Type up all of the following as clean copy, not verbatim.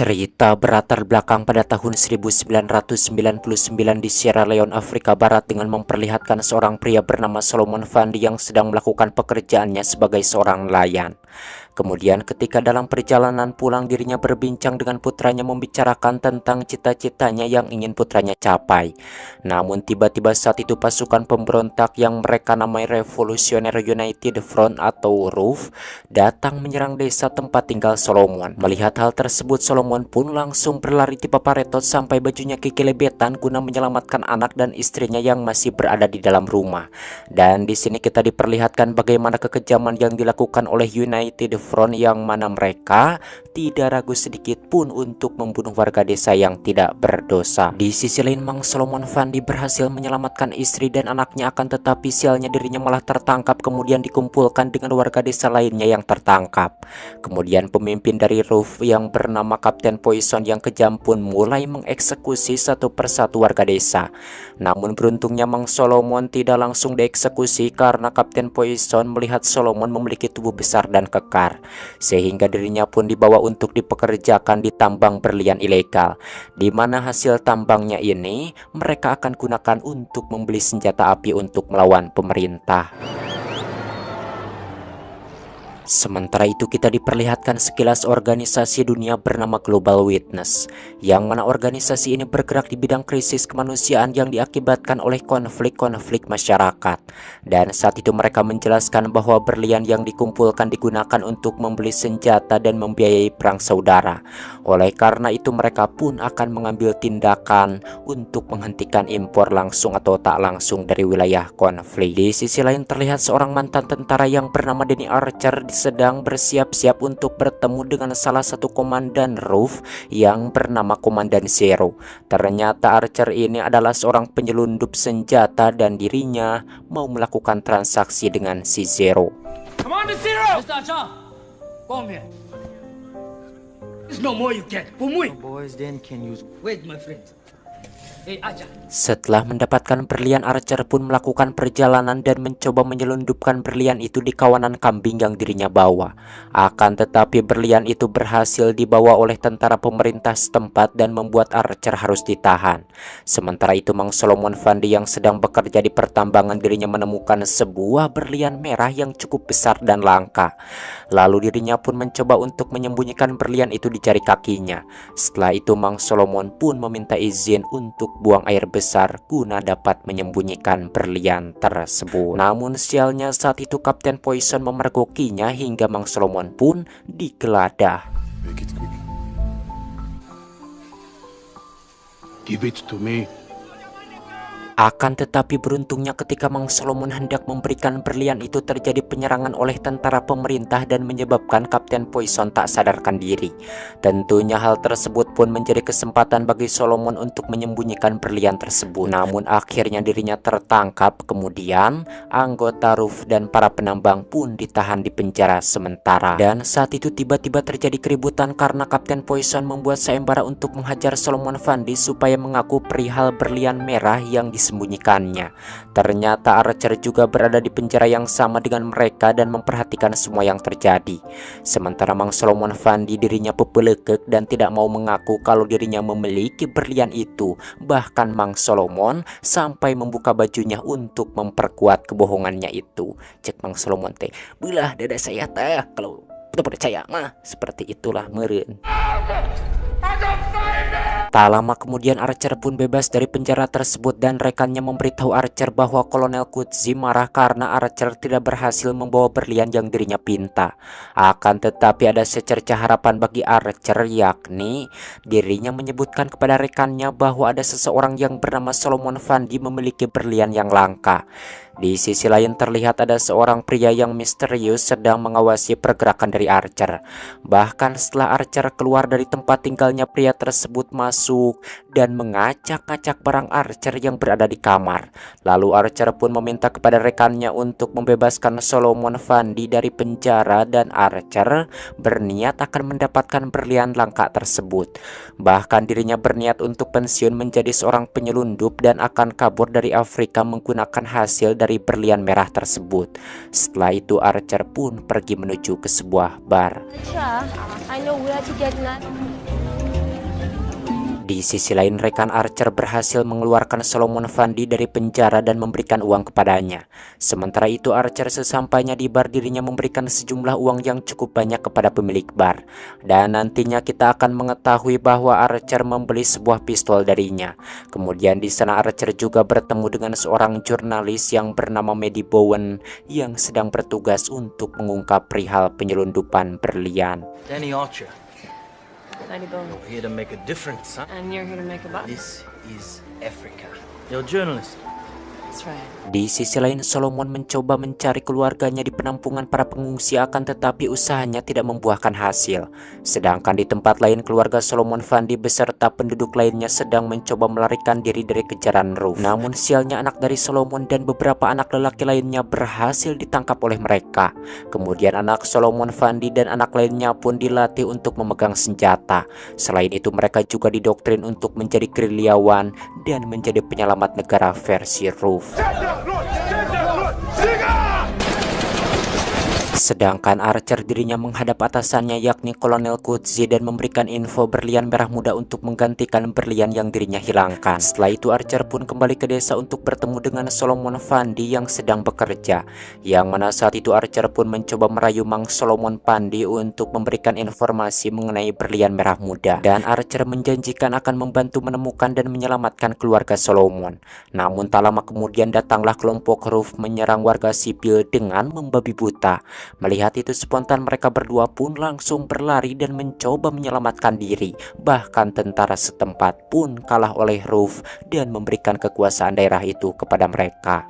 Cerita berlatar belakang pada tahun 1999 di Sierra Leone, Afrika Barat dengan memperlihatkan seorang pria bernama Solomon Fandi yang sedang melakukan pekerjaannya sebagai seorang nelayan. Kemudian ketika dalam perjalanan pulang dirinya berbincang dengan putranya membicarakan tentang cita-citanya yang ingin putranya capai. Namun tiba-tiba saat itu pasukan pemberontak yang mereka namai Revolutionary United Front atau RUF datang menyerang desa tempat tinggal Solomon. Melihat hal tersebut, Solomon pun langsung berlari di paparetot sampai bajunya kekelebetan guna menyelamatkan anak dan istrinya yang masih berada di dalam rumah. Dan di sini kita diperlihatkan bagaimana kekejaman yang dilakukan oleh United Front yang mana mereka tidak ragu sedikit pun untuk membunuh warga desa yang tidak berdosa. Di sisi lain, Mang Solomon Fandi berhasil menyelamatkan istri dan anaknya, akan tetapi sialnya dirinya malah tertangkap kemudian dikumpulkan dengan warga desa lainnya yang tertangkap. Kemudian pemimpin dari RUF yang bernama Kapten Poison yang kejam pun mulai mengeksekusi satu persatu warga desa. Namun beruntungnya Mang Solomon tidak langsung dieksekusi karena Kapten Poison melihat Solomon memiliki tubuh besar dan kekar, sehingga dirinya pun dibawa untuk dipekerjakan di tambang berlian ilegal, di mana hasil tambangnya ini mereka akan gunakan untuk membeli senjata api untuk melawan pemerintah. Sementara itu kita diperlihatkan sekilas organisasi dunia bernama Global Witness, yang mana organisasi ini bergerak di bidang krisis kemanusiaan yang diakibatkan oleh konflik-konflik masyarakat. Dan saat itu mereka menjelaskan bahwa berlian yang dikumpulkan digunakan untuk membeli senjata dan membiayai perang saudara. Oleh karena itu mereka pun akan mengambil tindakan untuk menghentikan impor langsung atau tak langsung dari wilayah konflik. Di sisi lain terlihat seorang mantan tentara yang bernama Danny Archer sedang bersiap-siap untuk bertemu dengan salah satu komandan RUF yang bernama Komandan Zero. Ternyata Archer ini adalah seorang penyelundup senjata dan dirinya mau melakukan transaksi dengan si Zero. Commander Zero! Mr. Archer, come here. There's no more you get. Boys then can use. Wait, my friend. Hey, Archer. Setelah mendapatkan berlian, Archer pun melakukan perjalanan dan mencoba menyelundupkan berlian itu di kawanan kambing yang dirinya bawa. Akan tetapi berlian itu berhasil dibawa oleh tentara pemerintah setempat dan membuat Archer harus ditahan. Sementara itu Mang Solomon Fandi yang sedang bekerja di pertambangan dirinya menemukan sebuah berlian merah yang cukup besar dan langka. Lalu dirinya pun mencoba untuk menyembunyikan berlian itu di jari kakinya. Setelah itu Mang Solomon pun meminta izin untuk buang air besar guna dapat menyembunyikan berlian tersebut. Namun sialnya saat itu Kapten Poison memergokinya hingga Mang Solomon pun digeledah. Make it quick. Give it to me. Akan tetapi beruntungnya ketika Mang Solomon hendak memberikan berlian itu terjadi penyerangan oleh tentara pemerintah dan menyebabkan Kapten Poison tak sadarkan diri. Tentunya hal tersebut pun menjadi kesempatan bagi Solomon untuk menyembunyikan berlian tersebut. Namun akhirnya dirinya tertangkap, kemudian anggota RUF dan para penambang pun ditahan di penjara sementara. Dan saat itu tiba-tiba terjadi keributan karena Kapten Poison membuat sayembara untuk menghajar Solomon Fandi supaya mengaku perihal berlian merah yang disembunyikannya. Ternyata Archer juga berada di penjara yang sama dengan mereka dan memperhatikan semua yang terjadi. Sementara Mang Solomon Fandi dirinya pepelekek dan tidak mau mengaku kalau dirinya memiliki berlian itu. Bahkan Mang Solomon sampai membuka bajunya untuk memperkuat kebohongannya itu. Cek Mang Solomon teh, "Belah dada saya teh, kalau tidak percaya mah seperti itulah meureun." Tak lama kemudian Archer pun bebas dari penjara tersebut dan rekannya memberitahu Archer bahwa Kolonel Kutzi marah karena Archer tidak berhasil membawa berlian yang dirinya pinta. Akan tetapi ada secercah harapan bagi Archer, yakni dirinya menyebutkan kepada rekannya bahwa ada seseorang yang bernama Solomon Fandi memiliki berlian yang langka. Di sisi lain terlihat ada seorang pria yang misterius sedang mengawasi pergerakan dari Archer. Bahkan setelah Archer keluar dari tempat tinggalnya, pria tersebut masuk dan mengacak-acak barang Archer yang berada di kamar. Lalu Archer pun meminta kepada rekannya untuk membebaskan Solomon Fandi dari penjara dan Archer berniat akan mendapatkan berlian langka tersebut. Bahkan dirinya berniat untuk pensiun menjadi seorang penyelundup dan akan kabur dari Afrika menggunakan hasil dari berlian merah tersebut. Setelah itu Archer pun pergi menuju ke sebuah bar. I know where to get that. Di sisi lain, rekan Archer berhasil mengeluarkan Solomon Fandi dari penjara dan memberikan uang kepadanya. Sementara itu, Archer sesampainya di bar, dirinya memberikan sejumlah uang yang cukup banyak kepada pemilik bar. Dan nantinya kita akan mengetahui bahwa Archer membeli sebuah pistol darinya. Kemudian di sana Archer juga bertemu dengan seorang jurnalis yang bernama Maddie Bowen yang sedang bertugas untuk mengungkap perihal penyelundupan berlian. Danny Archer. Mighty Bone. You're here to make a difference, huh? And you're here to make a buck. This is Africa. You're a journalist. That's right. Di sisi lain, Solomon mencoba mencari keluarganya di penampungan para pengungsi, akan tetapi usahanya tidak membuahkan hasil. Sedangkan di tempat lain, keluarga Solomon Fandi beserta penduduk lainnya sedang mencoba melarikan diri dari kejaran Ruff. Namun sialnya, anak dari Solomon dan beberapa anak lelaki lainnya berhasil ditangkap oleh mereka. Kemudian anak Solomon Fandi dan anak lainnya pun dilatih untuk memegang senjata. Selain itu, mereka juga didoktrin untuk menjadi gerilyawan dan menjadi penyelamat negara versi Ruff. Sedangkan Archer dirinya menghadap atasannya yakni Kolonel Kutzi dan memberikan info berlian merah muda untuk menggantikan berlian yang dirinya hilangkan. Setelah itu Archer pun kembali ke desa untuk bertemu dengan Solomon Fandi yang sedang bekerja. Yang mana saat itu Archer pun mencoba merayu Mang Solomon Fandi untuk memberikan informasi mengenai berlian merah muda. Dan Archer menjanjikan akan membantu menemukan dan menyelamatkan keluarga Solomon. Namun tak lama kemudian datanglah kelompok Ruff menyerang warga sipil dengan membabi buta. Melihat itu spontan mereka berdua pun langsung berlari dan mencoba menyelamatkan diri. Bahkan tentara setempat pun kalah oleh Ruff dan memberikan kekuasaan daerah itu kepada mereka.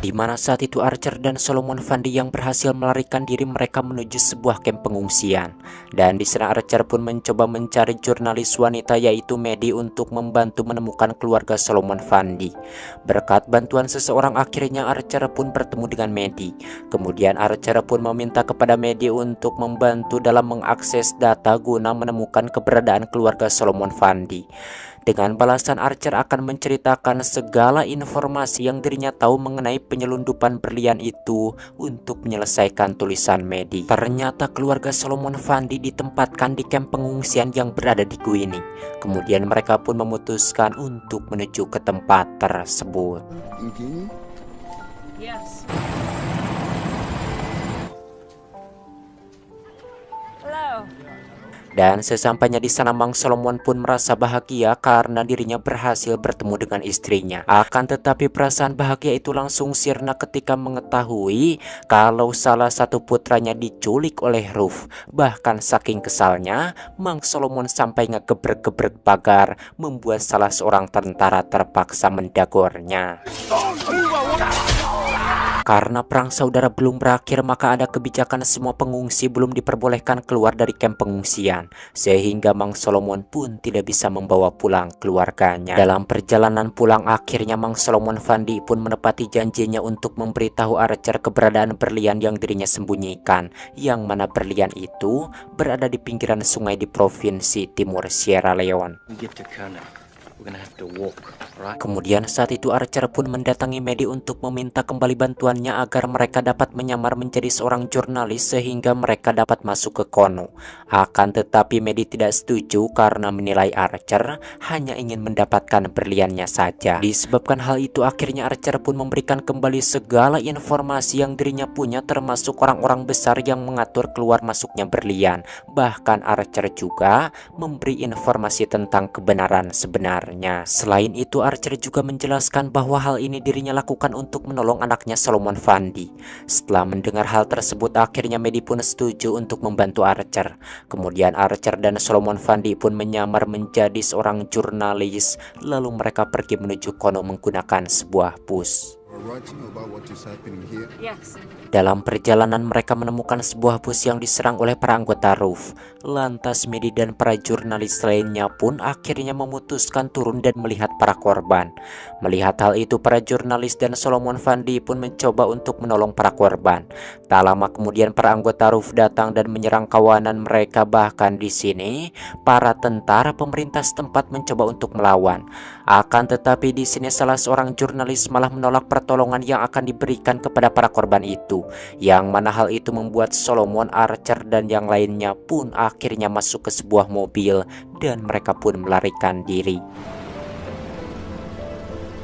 Di mana saat itu Archer dan Solomon Fandi yang berhasil melarikan diri mereka menuju sebuah kamp pengungsian. Dan di sana Archer pun mencoba mencari jurnalis wanita yaitu Maddie untuk membantu menemukan keluarga Solomon Fandi. Berkat bantuan seseorang akhirnya Archer pun bertemu dengan Maddie. Kemudian Archer pun meminta kepada Maddie untuk membantu dalam mengakses data guna menemukan keberadaan keluarga Solomon Fandi. Dengan balasan Archer akan menceritakan segala informasi yang dirinya tahu mengenai penyelundupan berlian itu untuk menyelesaikan tulisan Maddie. Ternyata keluarga Solomon Fandi ditempatkan di kamp pengungsian yang berada di Guinea. Kemudian mereka pun memutuskan untuk menuju ke tempat tersebut. Yes. Hello. Dan sesampainya di sana Mang Solomon pun merasa bahagia karena dirinya berhasil bertemu dengan istrinya. Akan tetapi perasaan bahagia itu langsung sirna ketika mengetahui kalau salah satu putranya diculik oleh Ruff. Bahkan saking kesalnya, Mang Solomon sampai ngegebrek-gebrek pagar, membuat salah seorang tentara terpaksa mendagornya. Karena perang saudara belum berakhir, maka ada kebijakan semua pengungsi belum diperbolehkan keluar dari kamp pengungsian, sehingga Mang Solomon pun tidak bisa membawa pulang keluarganya. Dalam perjalanan pulang, akhirnya Mang Solomon Fandi pun menepati janjinya untuk memberitahu Archer keberadaan berlian yang dirinya sembunyikan, yang mana berlian itu berada di pinggiran sungai di provinsi Timur Sierra Leone. Kemudian saat itu Archer pun mendatangi Maddie untuk meminta kembali bantuannya agar mereka dapat menyamar menjadi seorang jurnalis sehingga mereka dapat masuk ke Kono. Akan tetapi Maddie tidak setuju karena menilai Archer hanya ingin mendapatkan berliannya saja. Disebabkan hal itu akhirnya Archer pun memberikan kembali segala informasi yang dirinya punya, termasuk orang-orang besar yang mengatur keluar masuknya berlian. Bahkan Archer juga memberi informasi tentang kebenaran sebenarnya. Selain itu Archer juga menjelaskan bahwa hal ini dirinya lakukan untuk menolong anaknya Solomon Fandi. Setelah mendengar hal tersebut akhirnya Maddie pun setuju untuk membantu Archer. Kemudian Archer dan Solomon Fandi pun menyamar menjadi seorang jurnalis, lalu mereka pergi menuju Kono menggunakan sebuah bus. right to know about what is happening here? Yes. Dalam perjalanan mereka menemukan sebuah bus yang diserang oleh para anggota RUF. Lantas Medi dan para jurnalis lainnya pun akhirnya memutuskan turun dan melihat para korban. Melihat hal itu, para jurnalis dan Solomon Fandi pun mencoba untuk menolong para korban. Tak lama kemudian para anggota RUF datang dan menyerang kawanan mereka. Bahkan di sini para tentara pemerintah setempat mencoba untuk melawan. Akan tetapi di sini salah seorang jurnalis malah menolak pertolongan yang akan diberikan kepada para korban itu. Yang mana hal itu membuat Solomon, Archer dan yang lainnya pun akhirnya masuk ke sebuah mobil dan mereka pun melarikan diri.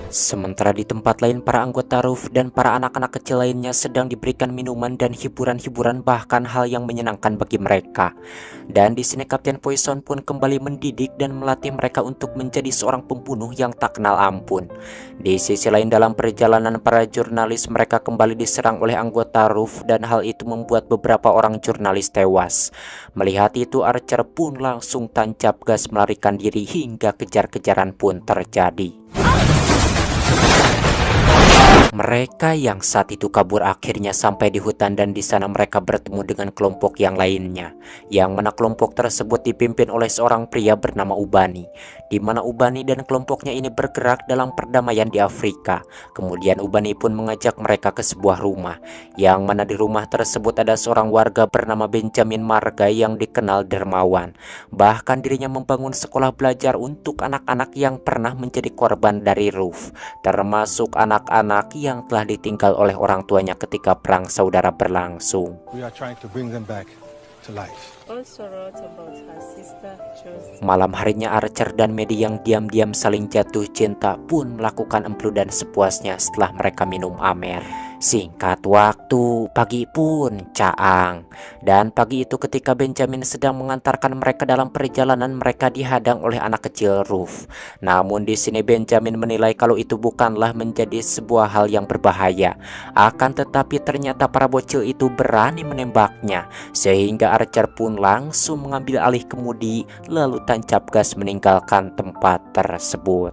Sementara di tempat lain para anggota RUF dan para anak-anak kecil lainnya sedang diberikan minuman dan hiburan-hiburan, bahkan hal yang menyenangkan bagi mereka. Dan di sini Kapten Poison pun kembali mendidik dan melatih mereka untuk menjadi seorang pembunuh yang tak kenal ampun. Di sisi lain dalam perjalanan para jurnalis mereka kembali diserang oleh anggota RUF dan hal itu membuat beberapa orang jurnalis tewas. Melihat itu Archer pun langsung tancap gas melarikan diri hingga kejar-kejaran pun terjadi. Mereka yang saat itu kabur akhirnya sampai di hutan dan di sana mereka bertemu dengan kelompok yang lainnya, yang mana kelompok tersebut dipimpin oleh seorang pria bernama Ubani, di mana Ubani dan kelompoknya ini bergerak dalam perdamaian di Afrika. Kemudian Ubani pun mengajak mereka ke sebuah rumah, yang mana di rumah tersebut ada seorang warga bernama Benjamin Marga yang dikenal dermawan. Bahkan dirinya membangun sekolah belajar untuk anak-anak yang pernah menjadi korban dari RUF, termasuk anak-anak yang telah ditinggal oleh orang tuanya ketika perang saudara berlangsung. We are trying to bring them back to life. Also wrote about her sister, Josie. Malam harinya Archer dan Medi yang diam-diam saling jatuh cinta pun melakukan emplu dan sepuasnya setelah mereka minum amer. Singkat waktu, pagi pun caang. Dan pagi itu ketika Benjamin sedang mengantarkan mereka dalam perjalanan, mereka dihadang oleh anak kecil RUF. Namun di sini Benjamin menilai kalau itu bukanlah menjadi sebuah hal yang berbahaya. Akan tetapi ternyata para bocil itu berani menembaknya, sehingga Archer pun langsung mengambil alih kemudi lalu tancap gas meninggalkan tempat tersebut.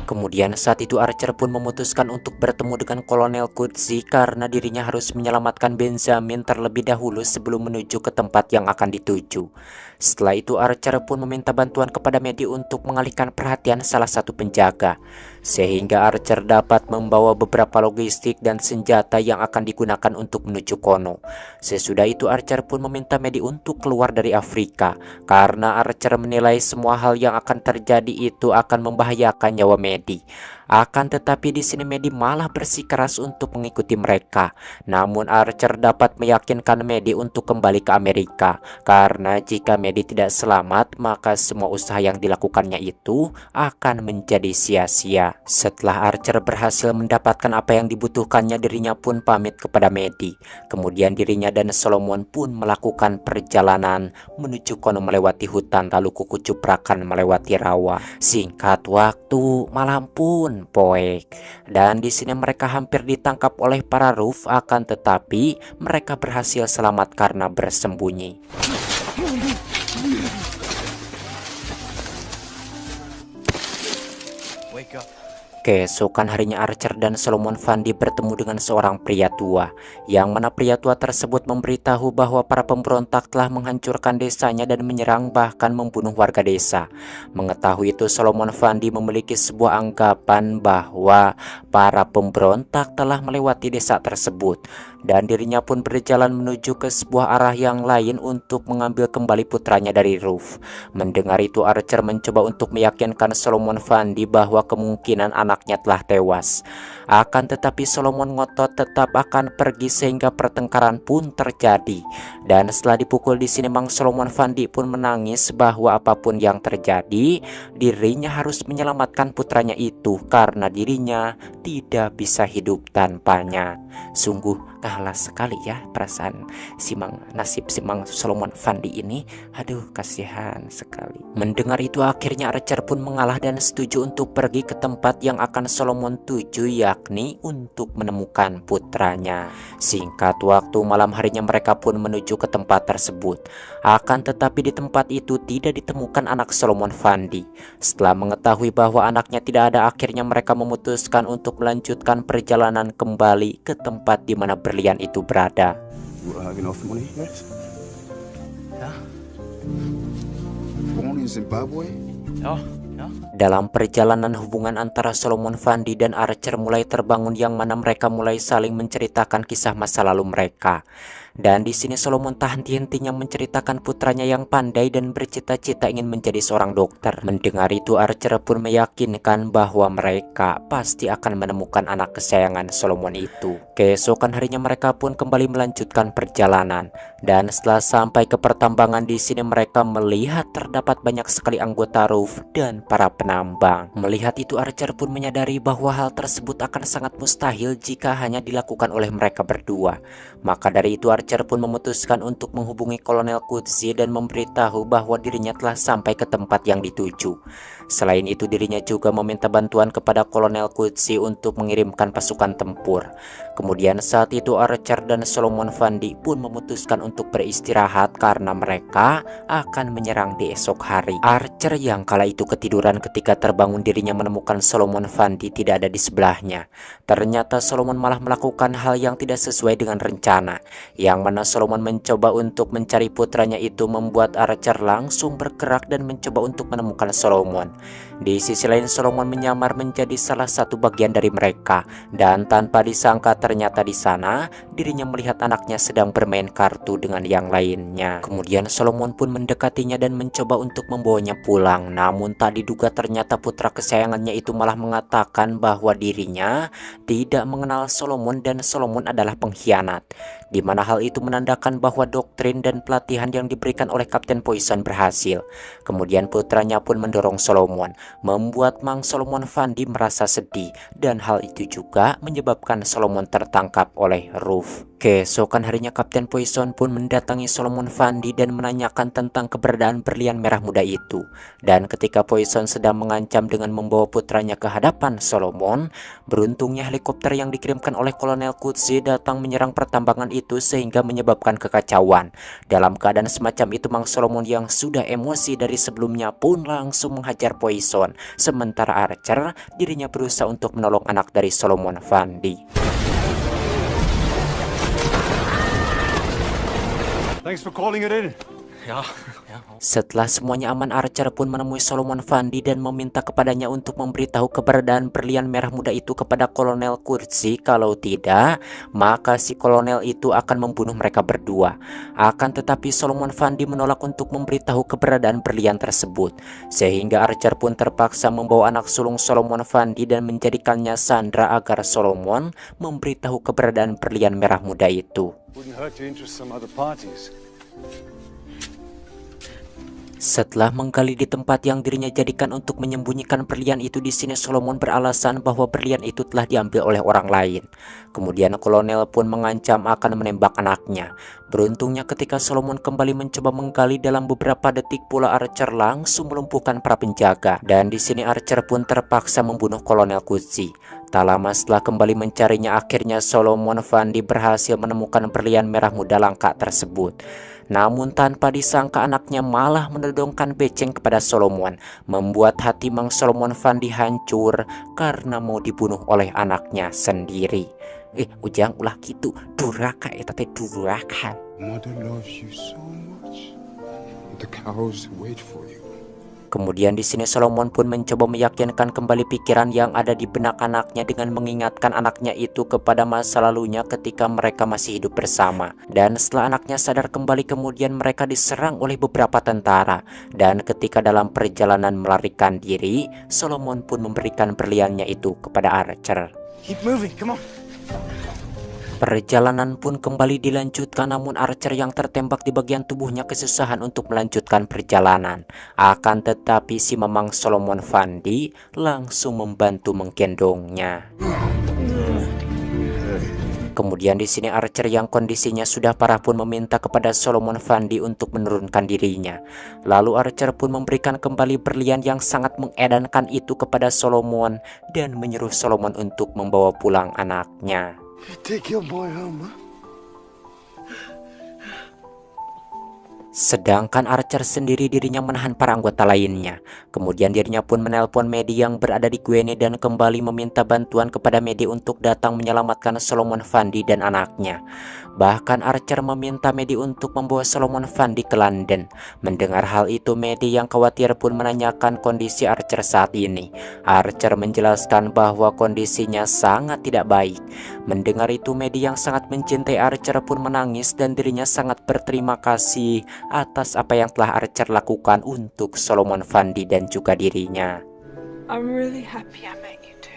Kemudian saat itu Archer pun memutuskan untuk bertemu dengan Kolonel Kudzi karena dirinya harus menyelamatkan Benjamin terlebih dahulu sebelum menuju ke tempat yang akan dituju. Setelah itu Archer pun meminta bantuan kepada Medi untuk mengalihkan perhatian salah satu penjaga, sehingga Archer dapat membawa beberapa logistik dan senjata yang akan digunakan untuk menuju Kono. Sesudah itu Archer pun meminta Medi untuk keluar dari Afrika karena Archer menilai semua hal yang akan terjadi itu akan membahayakan nyawa Medi. Akan tetapi di sini Medi malah bersikeras untuk mengikuti mereka. Namun Archer dapat meyakinkan Medi untuk kembali ke Amerika karena jika Medi tidak selamat maka semua usaha yang dilakukannya itu akan menjadi sia-sia. Setelah Archer berhasil mendapatkan apa yang dibutuhkannya, dirinya pun pamit kepada Medi. Kemudian dirinya dan Solomon pun melakukan perjalanan menuju Kono melewati hutan lalu kukucuprakan melewati rawa. Singkat waktu, malam pun poek. Dan di sini mereka hampir ditangkap oleh para RUF, akan tetapi mereka berhasil selamat karena bersembunyi. Wake up. Keesokan harinya Archer dan Solomon Fandi bertemu dengan seorang pria tua, yang mana pria tua tersebut memberitahu bahwa para pemberontak telah menghancurkan desanya dan menyerang bahkan membunuh warga desa. Mengetahui itu Solomon Fandi memiliki sebuah anggapan bahwa para pemberontak telah melewati desa tersebut dan dirinya pun berjalan menuju ke sebuah arah yang lain untuk mengambil kembali putranya dari RUF. Mendengar itu Archer mencoba untuk meyakinkan Solomon Fandi bahwa kemungkinan anaknya telah tewas. Akan tetapi Solomon ngotot tetap akan pergi sehingga pertengkaran pun terjadi. Dan setelah dipukul di sini Mang Solomon Fandi pun menangis bahwa apapun yang terjadi, dirinya harus menyelamatkan putranya itu karena dirinya tidak bisa hidup tanpanya. Sungguh kalah sekali ya perasaan nasib si Mang Solomon Fandi ini. Aduh, kasihan sekali. Mendengar itu akhirnya Archer pun mengalah dan setuju untuk pergi ke tempat yang akan Solomon tuju, yakni untuk menemukan putranya. Singkat waktu, malam harinya mereka pun menuju ke tempat tersebut. Akan tetapi di tempat itu tidak ditemukan anak Solomon Fandi. Setelah mengetahui bahwa anaknya tidak ada, akhirnya mereka memutuskan untuk melanjutkan perjalanan kembali ke tempat di mana berlian itu berada. Enough money, yes? Yeah. Born in Zimbabwe? Yeah. Yeah. Dalam perjalanan, hubungan antara Solomon Fandi dan Archer mulai terbangun, yang mana mereka mulai saling menceritakan kisah masa lalu mereka. Dan di sini Solomon tak henti-hentinya menceritakan putranya yang pandai dan bercita-cita ingin menjadi seorang dokter. Mendengar itu Archer pun meyakinkan bahwa mereka pasti akan menemukan anak kesayangan Solomon itu. Keesokan harinya mereka pun kembali melanjutkan perjalanan. Dan setelah sampai ke pertambangan, di sini mereka melihat terdapat banyak sekali anggota Ruff dan para penambang. Melihat itu Archer pun menyadari bahwa hal tersebut akan sangat mustahil jika hanya dilakukan oleh mereka berdua. Maka dari itu Archer pun memutuskan untuk menghubungi Kolonel Kutsi dan memberitahu bahwa dirinya telah sampai ke tempat yang dituju. Selain itu dirinya juga meminta bantuan kepada Kolonel Kutsi untuk mengirimkan pasukan tempur. Kemudian saat itu Archer dan Solomon Fandi pun memutuskan untuk beristirahat karena mereka akan menyerang di esok hari. Archer yang kala itu ketiduran ketika terbangun dirinya menemukan Solomon Fandi tidak ada di sebelahnya. Ternyata Solomon malah melakukan hal yang tidak sesuai dengan rencana, yang mana Solomon mencoba untuk mencari putranya itu membuat Archer langsung bergerak dan mencoba untuk menemukan Solomon. Di sisi lain Solomon menyamar menjadi salah satu bagian dari mereka, dan tanpa disangka ternyata di sana dirinya melihat anaknya sedang bermain kartu dengan yang lainnya. Kemudian Solomon pun mendekatinya dan mencoba untuk membawanya pulang. Namun tak diduga ternyata putra kesayangannya itu malah mengatakan bahwa dirinya tidak mengenal Solomon dan Solomon adalah pengkhianat, di mana hal itu menandakan bahwa doktrin dan pelatihan yang diberikan oleh Kapten Poison berhasil. Kemudian putranya pun mendorong Solomon, membuat Mang Solomon Fandi merasa sedih, dan hal itu juga menyebabkan Solomon tertangkap oleh Ruff. Keesokan harinya Kapten Poison pun mendatangi Solomon Fandi dan menanyakan tentang keberadaan berlian merah muda itu. Dan ketika Poison sedang mengancam dengan membawa putranya ke hadapan Solomon, beruntungnya helikopter yang dikirimkan oleh Kolonel Kutsi datang menyerang pertambangan itu sehingga menyebabkan kekacauan. Dalam keadaan semacam itu Mang Solomon yang sudah emosi dari sebelumnya pun langsung menghajar Poison. Sementara Archer dirinya berusaha untuk menolong anak dari Solomon Fandi. Thanks for calling it in. Yeah. Yeah. Setelah semuanya aman, Archer pun menemui Solomon Fandi dan meminta kepadanya untuk memberitahu keberadaan berlian merah muda itu kepada Kolonel Kutsi. Kalau tidak, maka si kolonel itu akan membunuh mereka berdua. Akan tetapi Solomon Fandi menolak untuk memberitahu keberadaan berlian tersebut, sehingga Archer pun terpaksa membawa anak sulung Solomon Fandi dan menjadikannya sandera agar Solomon memberitahu keberadaan berlian merah muda itu. Wouldn't hurt to interest some other parties. Setelah menggali di tempat yang dirinya jadikan untuk menyembunyikan berlian itu, di sini Solomon beralasan bahwa berlian itu telah diambil oleh orang lain. Kemudian kolonel pun mengancam akan menembak anaknya. Beruntungnya ketika Solomon kembali mencoba menggali, dalam beberapa detik pula Archer langsung melumpuhkan para penjaga. Dan di sini Archer pun terpaksa membunuh Kolonel Kutsi. Tak lama setelah kembali mencarinya, akhirnya Solomon Fandi berhasil menemukan berlian merah muda langka tersebut. Namun tanpa disangka anaknya malah menodongkan beceng kepada Solomon, membuat hati Mang Solomon Fandi hancur karena mau dibunuh oleh anaknya sendiri. Ujang ulah gitu, duraka eta teh duraka. Mother loves you so much. The cows wait for you. Kemudian di sini Solomon pun mencoba meyakinkan kembali pikiran yang ada di benak anaknya dengan mengingatkan anaknya itu kepada masa lalunya ketika mereka masih hidup bersama. Dan setelah anaknya sadar kembali, kemudian mereka diserang oleh beberapa tentara. Dan ketika dalam perjalanan melarikan diri, Solomon pun memberikan berliannya itu kepada Archer. Keep moving, come on. Perjalanan pun kembali dilanjutkan, namun Archer yang tertembak di bagian tubuhnya kesusahan untuk melanjutkan perjalanan. Akan tetapi si Mamang Solomon Fandi langsung membantu menggendongnya. Kemudian di sini Archer yang kondisinya sudah parah pun meminta kepada Solomon Fandi untuk menurunkan dirinya. Lalu Archer pun memberikan kembali berlian yang sangat mengedankan itu kepada Solomon dan menyuruh Solomon untuk membawa pulang anaknya. Take your boy home, huh? Sedangkan Archer sendiri dirinya menahan para anggota lainnya. Kemudian dirinya pun menelpon Maddie yang berada di Guinea dan kembali meminta bantuan kepada Maddie untuk datang menyelamatkan Solomon Fandi dan anaknya. Bahkan Archer meminta Maddie untuk membawa Solomon Fandi ke London. Mendengar hal itu, Maddie yang khawatir pun menanyakan kondisi Archer saat ini. Archer menjelaskan bahwa kondisinya sangat tidak baik. Mendengar itu, Maddie yang sangat mencintai Archer pun menangis dan dirinya sangat berterima kasih atas apa yang telah Archer lakukan untuk Solomon Fandi dan juga dirinya. I'm really happy I met you too.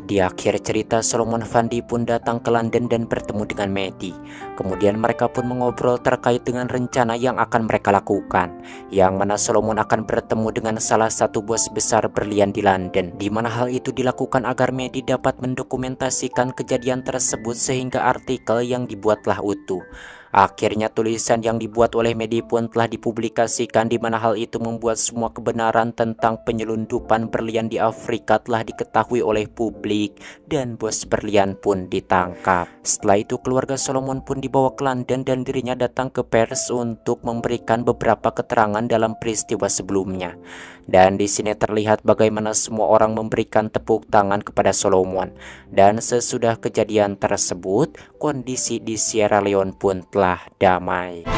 Di akhir cerita, Solomon Fandi pun datang ke London dan bertemu dengan Maddie. Kemudian mereka pun mengobrol terkait dengan rencana yang akan mereka lakukan, yang mana Solomon akan bertemu dengan salah satu bos besar berlian di London, di mana hal itu dilakukan agar Maddie dapat mendokumentasikan kejadian tersebut sehingga artikel yang dibuatlah utuh. Akhirnya tulisan yang dibuat oleh Maddie pun telah dipublikasikan, di mana hal itu membuat semua kebenaran tentang penyelundupan berlian di Afrika telah diketahui oleh publik dan bos berlian pun ditangkap. Setelah itu keluarga Solomon pun dibawa ke London dan dirinya datang ke pers untuk memberikan beberapa keterangan dalam peristiwa sebelumnya. Dan di sini terlihat bagaimana semua orang memberikan tepuk tangan kepada Solomon. Dan sesudah kejadian tersebut, kondisi di Sierra Leone pun telah damai.